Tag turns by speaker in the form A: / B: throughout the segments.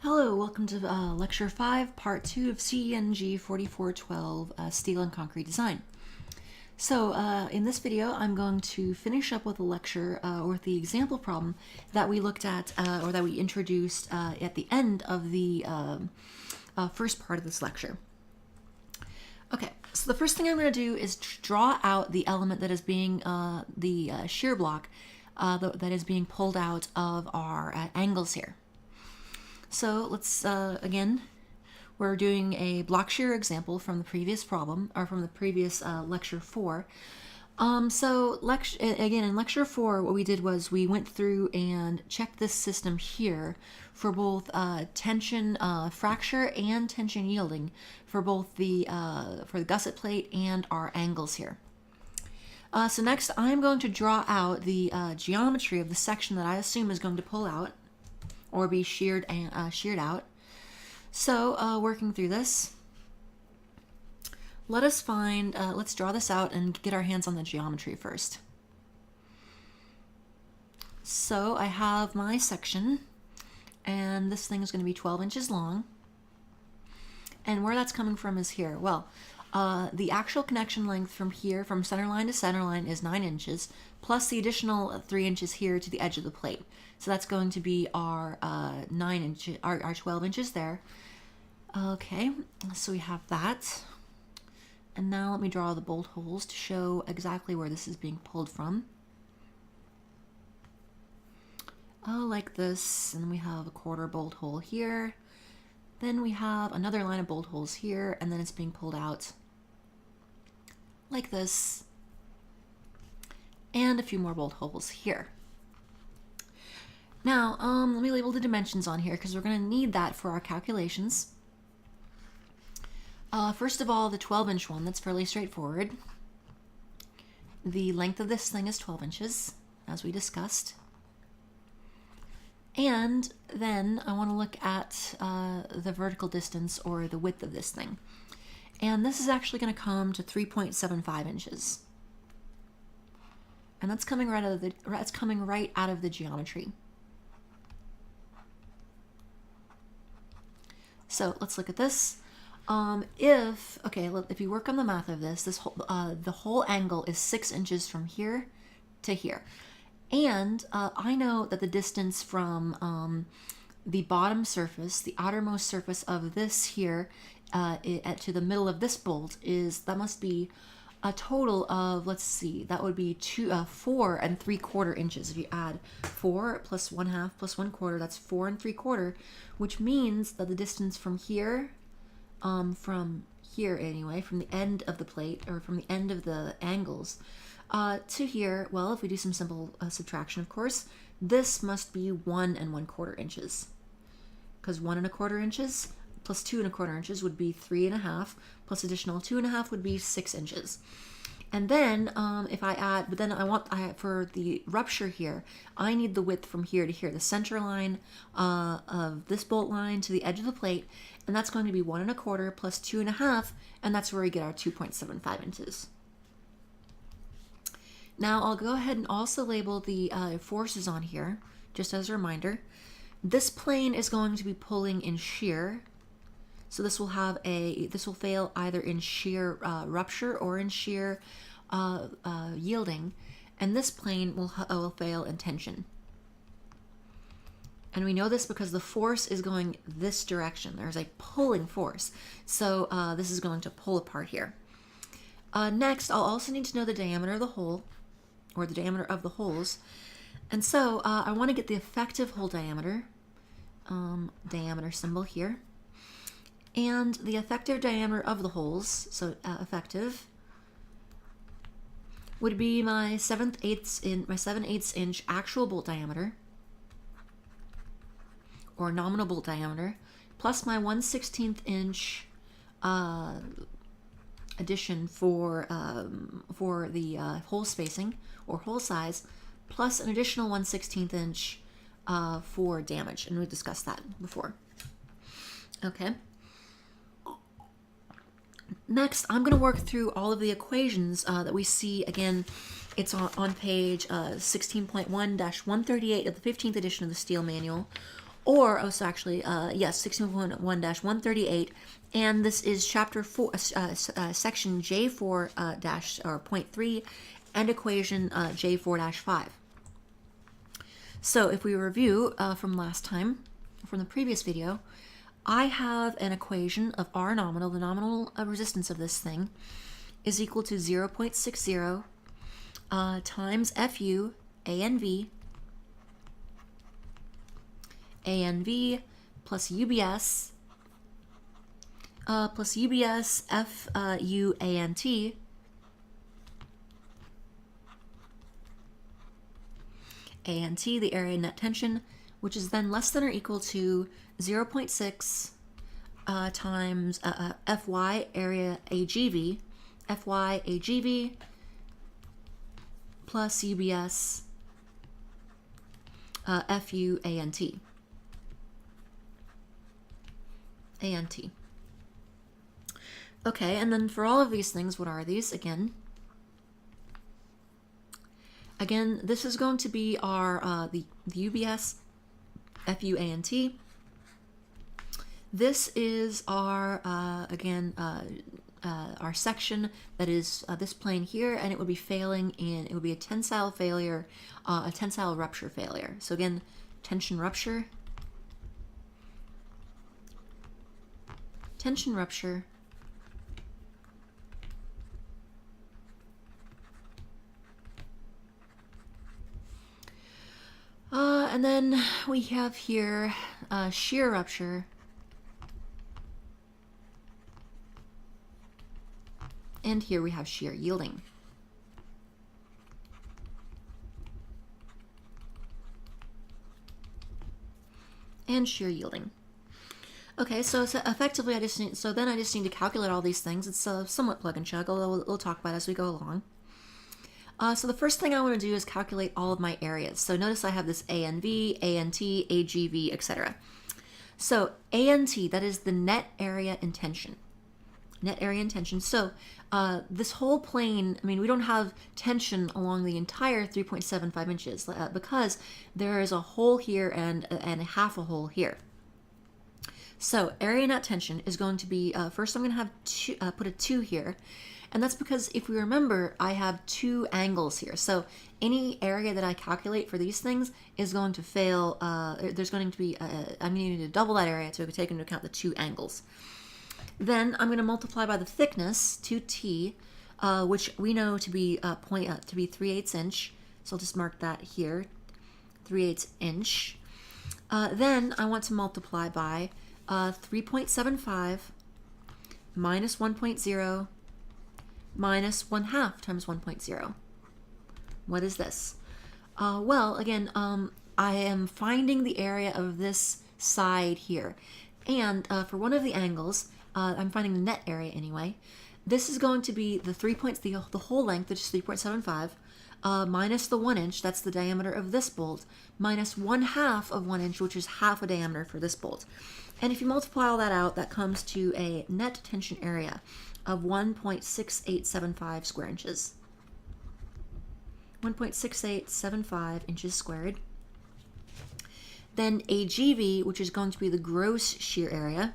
A: Hello, welcome to Lecture 5, Part 2 of CENG 4412, Steel and Concrete Design. So in this video, I'm going to finish up with a lecture with the example problem that we looked at or that we introduced at the end of the first part of this lecture. Okay, so the first thing I'm going to do is draw out the element that is being the shear block that is being pulled out of our angles here. So let's, again, we're doing a block shear example from the previous problem, or from the previous lecture 4. Again, in lecture 4, what we did was we went through and checked this system here for both tension fracture and tension yielding for both the gusset plate and our angles here. So next, I'm going to draw out the geometry of the section that I assume is going to pull out or be sheared out. So working through this, let's draw this out and get our hands on the geometry first. So I have my section, and this thing is going to be 12 inches long. And where that's coming from is here. Well, the actual connection length from here, from center line to center line, is 9 inches, plus the additional 3 inches here to the edge of the plate. So that's going to be our 12 inches there. Okay, so we have that. And now let me draw the bolt holes to show exactly where this is being pulled from. Like this, and then we have a quarter bolt hole here. Then we have another line of bolt holes here, and then it's being pulled out like this, and a few more bolt holes here. Now, let me label the dimensions on here because we're going to need that for our calculations. First of all, the 12-inch one, that's fairly straightforward. The length of this thing is 12 inches, as we discussed. And then I want to look at the vertical distance, or the width of this thing. And this is actually going to come to 3.75 inches. And that's coming right out of the geometry. So let's look at this. If you work on the math of this, the whole angle is 6 inches from here to here. And I know that the distance from the bottom surface, the outermost surface of this here, to the middle of this bolt that must be a total of, let's see, that would be 4 3/4 inches. If you add 4 plus 1/2 plus 1/4, that's 4 3/4, which means that the distance from here, from the end of the plate, or from the end of the angles, to here, well, if we do some simple subtraction, of course, this must be 1 1/4 inches. Because 1 1/4 inches plus 2 1/4 inches would be 3 1/2, plus additional 2 1/2 would be 6 inches. And then if I add, but then for the rupture here, I need the width from here to here, the center line of this bolt line to the edge of the plate, and that's going to be 1 1/4 plus 2 1/2, and that's where we get our 2.75 inches. Now I'll go ahead and also label the forces on here, just as a reminder. This plane is going to be pulling in shear, so this will fail either in shear rupture or in shear yielding, and this plane will fail in tension. And we know this because the force is going this direction. There's a pulling force, so this is going to pull apart here. Next, I'll also need to know the diameter of the hole, or the diameter of the holes. And so I want to get the effective hole diameter, diameter symbol here, and the effective diameter of the holes, so effective, would be my 7/8 inch actual bolt diameter, or nominal bolt diameter, plus my 1/16 inch addition for the hole spacing, or hole size, plus an additional 1/16 inch for damage, and we discussed that before. Okay. Next, I'm going to work through all of the equations that we see. Again, it's on page 16.1-138 of the 15th edition of the Steel Manual, Or, oh, so actually, yes, 16.1-138, and this is chapter 4, section J4 dash, or point 3, and equation J4-5. So if we review from last time, from the previous video, I have an equation of R nominal, the nominal resistance of this thing, is equal to 0.60 times FU ANV plus UBS FU ANT the area net tension, which is then less than or equal to 0.6 times FY area AGV plus UBS FU ANT. Okay, and then for all of these things, what are these again? Again, this is going to be our the UBS FU ANT. This is our our section that is this plane here, and it would be failing in, it would be a tensile failure, a tensile rupture failure. So again, tension rupture, and then we have here shear rupture, and here we have shear yielding. And shear yielding. Okay, so effectively I just need to calculate all these things. It's somewhat plug and chug, although we'll talk about it as we go along. So the first thing I want to do is calculate all of my areas. So notice I have this ANV, ANT, AGV, etc. So ANT, that is the net area in tension. So this whole plane, I mean, we don't have tension along the entire 3.75 inches because there is a hole here and half a hole here. So area net tension is going to be, first I'm going to have put a 2 here. And that's because if we remember, I have 2 angles here. So any area that I calculate for these things is going to fail. There's going to be, I'm going to need to double that area to take into account the 2 angles. Then I'm going to multiply by the thickness, 2t, which we know to be 3/8 inch. So I'll just mark that here, 3/8 inch. Then I want to multiply by 3.75 minus 1.0 minus 1/2 times 1.0. What is this? Well, again, I am finding the area of this side here. And for one of the angles, I'm finding the net area anyway. This is going to be the whole length, which is 3.75, minus the 1 inch, that's the diameter of this bolt, minus 1/2 of 1 inch, which is half a diameter for this bolt. And if you multiply all that out, that comes to a net tension area of 1.6875 square inches. 1.6875 inches squared. Then AGV, which is going to be the gross shear area.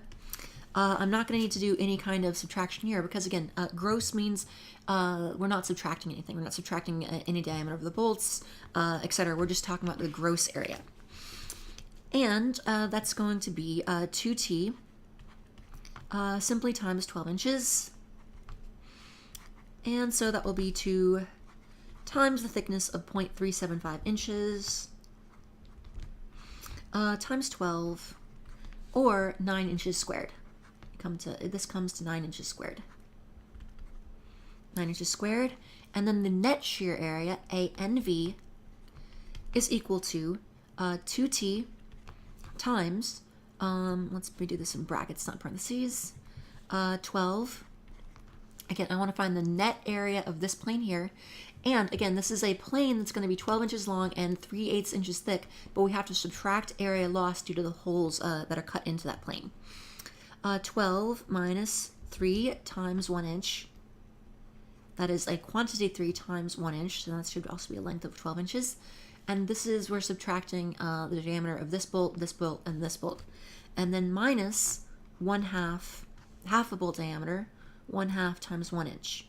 A: I'm not going to need to do any kind of subtraction here because, again, gross means we're not subtracting anything. We're not subtracting any diameter of the bolts, etc. We're just talking about the gross area. And that's going to be 2t simply times 12 inches. And so that will be 2 times the thickness of 0.375 inches times 12, or 9 inches squared. This comes to 9 inches squared. 9 inches squared. And then the net shear area, ANV, is equal to 2t times, let's redo this in brackets, not parentheses, 12. Again, I want to find the net area of this plane here. And again, this is a plane that's going to be 12 inches long and 3/8 inches thick, but we have to subtract area lost due to the holes that are cut into that plane. 12 minus 3 times 1 inch. That is a quantity 3 times 1 inch, so that should also be a length of 12 inches. and this is, we're subtracting the diameter of this bolt, and this bolt. And then minus 1/2, half a bolt diameter, 1/2 times 1 inch.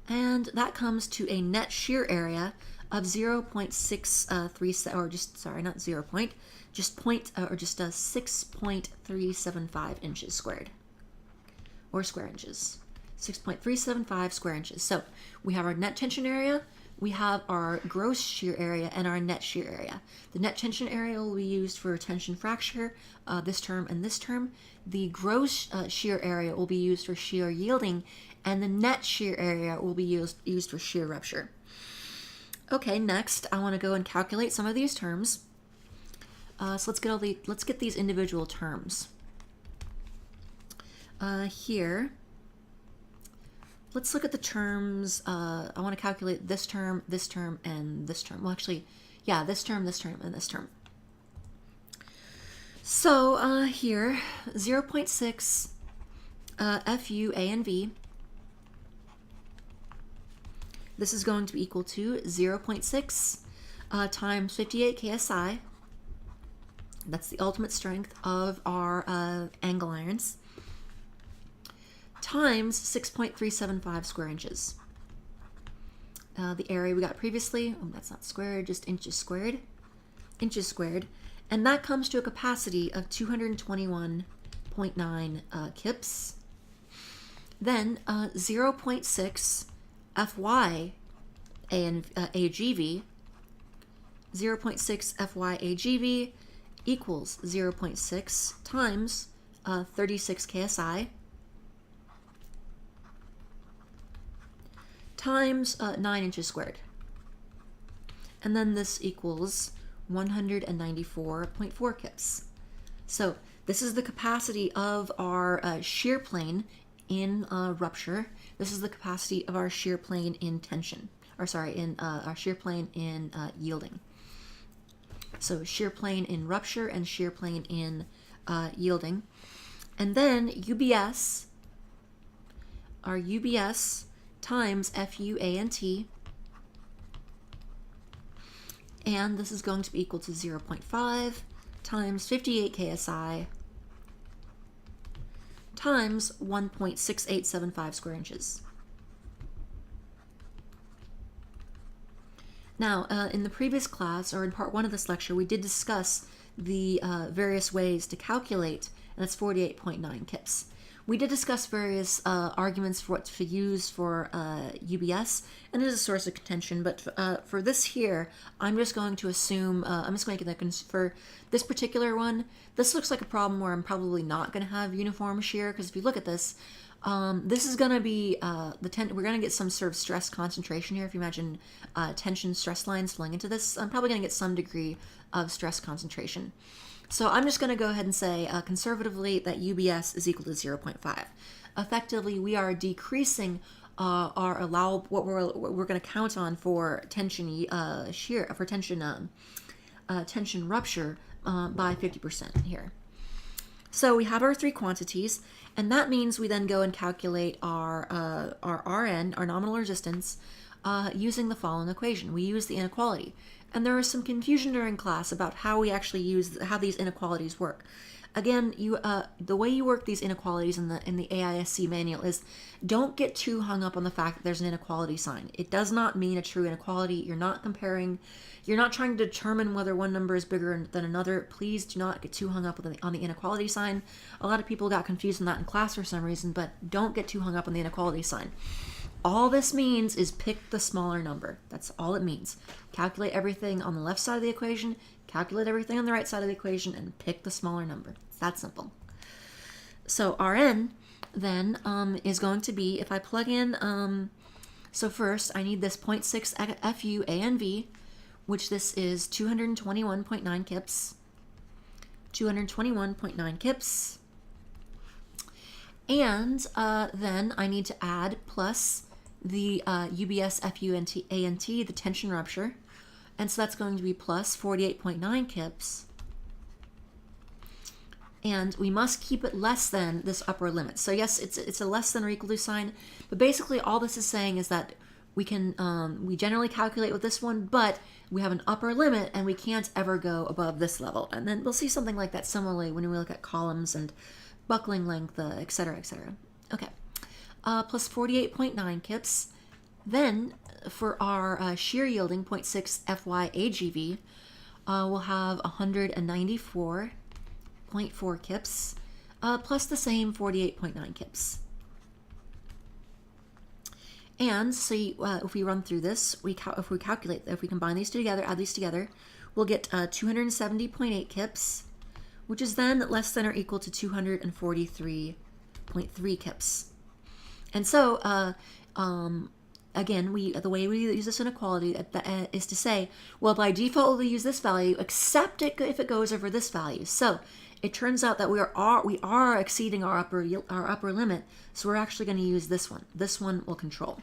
A: And that comes to a net shear area of 0.637, or just, sorry, not 0 point, just 6.375 inches squared, or square inches. 6.375 square inches. So we have our net tension area, we have our gross shear area, and our net shear area. The net tension area will be used for tension fracture, this term and this term. The gross shear area will be used for shear yielding, and the net shear area will be used for shear rupture. Okay, next I want to go and calculate some of these terms. So let's get these individual terms. Here, let's look at the terms. I want to calculate this term, and this term. Well, actually, yeah, this term, and this term. So here, 0.6 FU A and V. This is going to be equal to 0.6 times 58 KSI. That's the ultimate strength of our angle irons, times 6.375 square inches. The area we got previously, that's not squared, just inches squared. And that comes to a capacity of 221.9 kips. Then 0.6 FY AGV, 0.6 FY AGV equals 0.6 times 36 KSI times 9 inches squared. And then this equals 194.4 kips. So this is the capacity of our shear plane in rupture. This is the capacity of our shear plane in tension, or sorry, in our shear plane in yielding. So shear plane in rupture and shear plane in yielding. And then UBS, our UBS times FU A and T, and this is going to be equal to 0.5 times 58 KSI times 1.6875 square inches. Now, in the previous class, or in part 1 of this lecture, we did discuss the various ways to calculate, and that's 48.9 kips. We did discuss various arguments for what to use for UBS, and it is a source of contention, but for this here, I'm just going to assume, I'm just going to make that for this particular one, this looks like a problem where I'm probably not going to have uniform shear, because if you look at this, this is going to be, we're going to get some sort of stress concentration here. If you imagine tension stress lines flowing into this, I'm probably going to get some degree of stress concentration. So I'm just going to go ahead and say conservatively that UBS is equal to 0.5. Effectively, we are decreasing our allowable, what we're going to count on for tension shear, for tension tension rupture by 50% here. So we have our three quantities, and that means we then go and calculate our RN, our nominal resistance, using the following equation. We use the inequality. And there was some confusion during class about how we actually use, how these inequalities work. Again, the way you work these inequalities in the AISC manual is don't get too hung up on the fact that there's an inequality sign. It does not mean a true inequality. You're not comparing, you're not trying to determine whether one number is bigger than another. Please do not get too hung up on the inequality sign. A lot of people got confused on that in class for some reason, but don't get too hung up on the inequality sign. All this means is pick the smaller number. That's all it means. Calculate everything on the left side of the equation, calculate everything on the right side of the equation, and pick the smaller number. It's that simple. So Rn then is going to be, if I plug in, so first I need this 0.6 FU A and V, which this is 221.9 kips. 221.9 kips. And then I need to add plus the UBS FU and A and T, the tension rupture. And so that's going to be plus 48.9 kips. And we must keep it less than this upper limit. So yes, it's a less than or equal to sign, but basically all this is saying is that we generally calculate with this one, but we have an upper limit and we can't ever go above this level. And then we'll see something like that similarly when we look at columns and buckling length, et cetera, et cetera. Okay, plus 48.9 kips. Then for our shear yielding 0.6 FY AGV, we'll have 194.4 kips, plus the same 48.9 kips. And so if we run through this, if we combine these two together, add these together, we'll get 270.8 kips, which is then less than or equal to 243.3 kips. And so, again, the way we use this inequality is to say, well, by default we'll use this value, except if it goes over this value. So it turns out that we are exceeding our upper limit, so we're actually going to use this one. This one will control.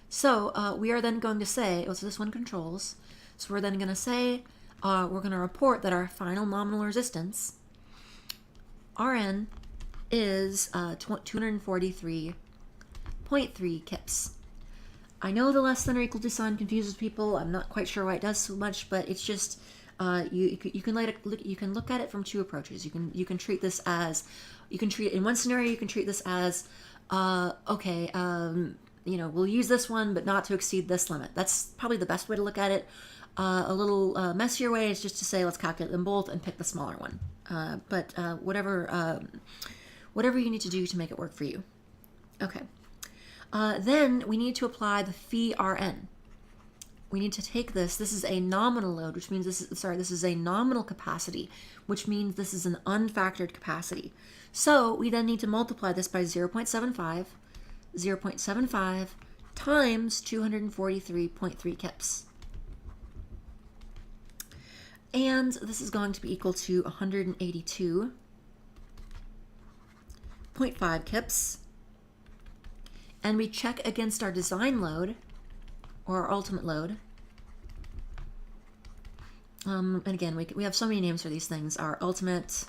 A: So we are then going to say, so this one controls. So we're then going to say, we're going to report that our final nominal resistance, Rn, is 243.3 kips. I know the less than or equal to sign confuses people. I'm not quite sure why it does so much, but it's just you can look at it from two approaches. You can treat this as, in one scenario you can treat this as okay, we'll use this one but not to exceed this limit. That's probably the best way to look at it. A little messier way is just to say let's calculate them both and pick the smaller one. But whatever you need to do to make it work for you. Okay. Then we need to apply the phi Rn. We need to take this is a nominal load, which means this is a nominal capacity, which means this is an unfactored capacity. So we then need to multiply this by 0.75 times 243.3 kips. And this is going to be equal to 182.5 kips. And we check against our design load, or our ultimate load. And again, we have so many names for these things. Our ultimate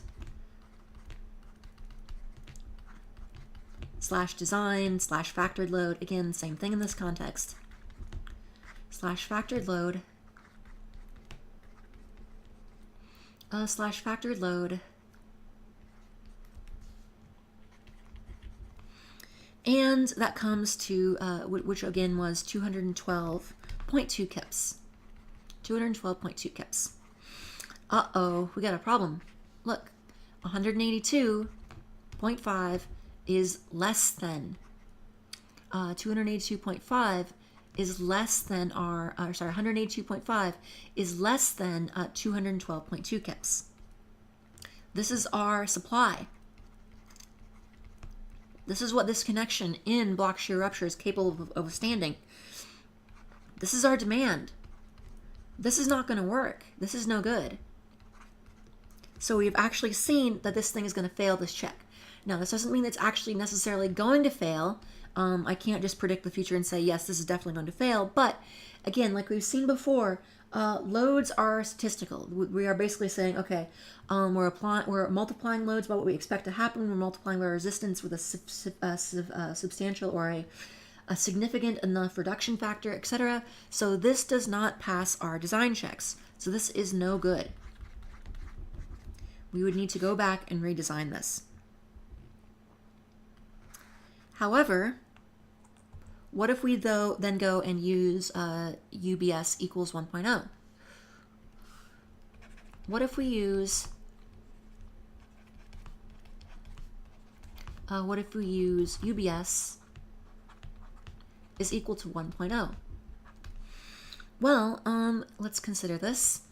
A: /design /factored load. Again, same thing in this context. /factored load /factored load. And that comes to, which again was 212.2 kips. 212.2 kips. Uh-oh, we got a problem. Look, 182.5 is less than, 282.5 is less than 182.5 is less than 212.2 kips. This is our supply. This is what this connection in block shear rupture is capable of withstanding. This is our demand. This is not going to work. This is no good. So we've actually seen that this thing is going to fail this check. Now, this doesn't mean it's actually necessarily going to fail. I can't just predict the future and say, yes, this is definitely going to fail. But again, like we've seen before, loads are statistical. We are basically saying, okay, we're multiplying loads by what we expect to happen. We're multiplying by resistance with a substantial or a significant enough reduction factor, etc. So this does not pass our design checks. So this is no good. We would need to go back and redesign this. However, what if we then go and use UBS equals 1.0? What if we use UBS is equal to 1.0? Well, let's consider this.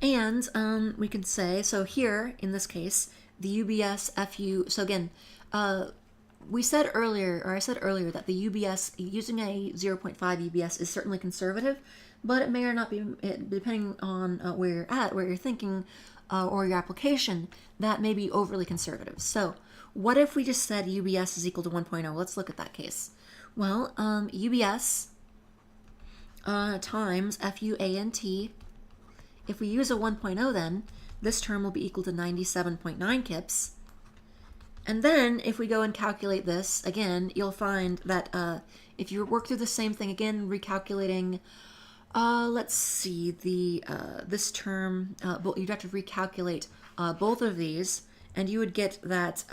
A: And we can say, so here in this case, the UBS FU, so again, I said earlier that the UBS, using a 0.5 UBS is certainly conservative, but it may or not be, depending on where you're at, where you're thinking, or your application, that may be overly conservative. So what if we just said UBS is equal to 1.0? Let's look at that case. Well, UBS times FUANT, if we use a 1.0 then, this term will be equal to 97.9 kips. And then if we go and calculate this, again, you'll find that if you work through the same thing again, recalculating, let's see, this term, you'd have to recalculate both of these, and you would get that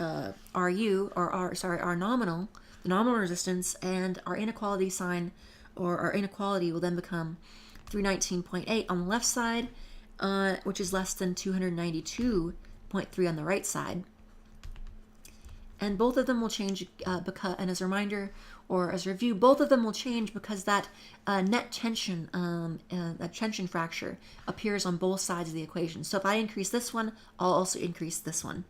A: RU, or our nominal, the nominal resistance, and our inequality sign, or our inequality will then become 319.8 on the left side, which is less than 292.3 on the right side. And both of them will change because, and as a reminder or as a review, both of them will change because that net tension, that tension fracture appears on both sides of the equation. So if I increase this one, I'll also increase this one.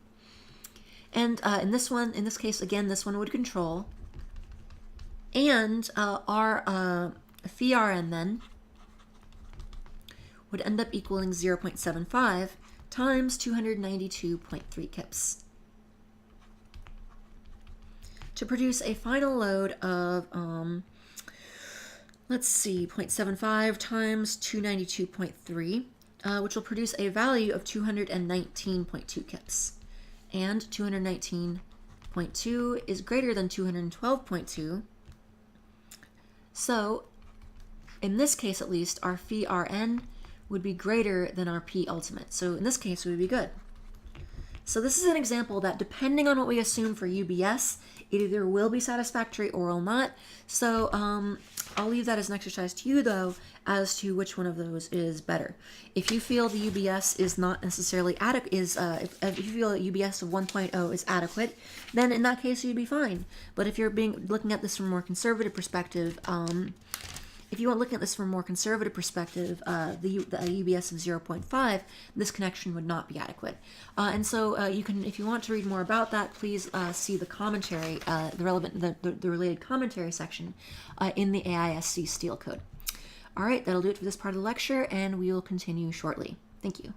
A: And in this case, again, this one would control. And our phi Rn then would end up equaling 0.75 times 292.3 kips, to produce a final load of, let's see, 0.75 times 292.3, which will produce a value of 219.2 kips. And 219.2 is greater than 212.2. So, in this case at least, our phi Rn would be greater than our P ultimate. So in this case, we would be good. So this is an example that, depending on what we assume for UBS, it either will be satisfactory or will not. So I'll leave that as an exercise to you, though, as to which one of those is better. If you feel the UBS is not necessarily adequate, if you feel that UBS of 1.0 is adequate, then in that case you'd be fine. But if you're looking at this from a more conservative perspective, if you want looking at this from a more conservative perspective, the UBS of 0.5, this connection would not be adequate. And so you can, if you want to read more about that, please see the commentary, the related commentary section in the AISC Steel Code. All right, that'll do it for this part of the lecture, and we will continue shortly. Thank you.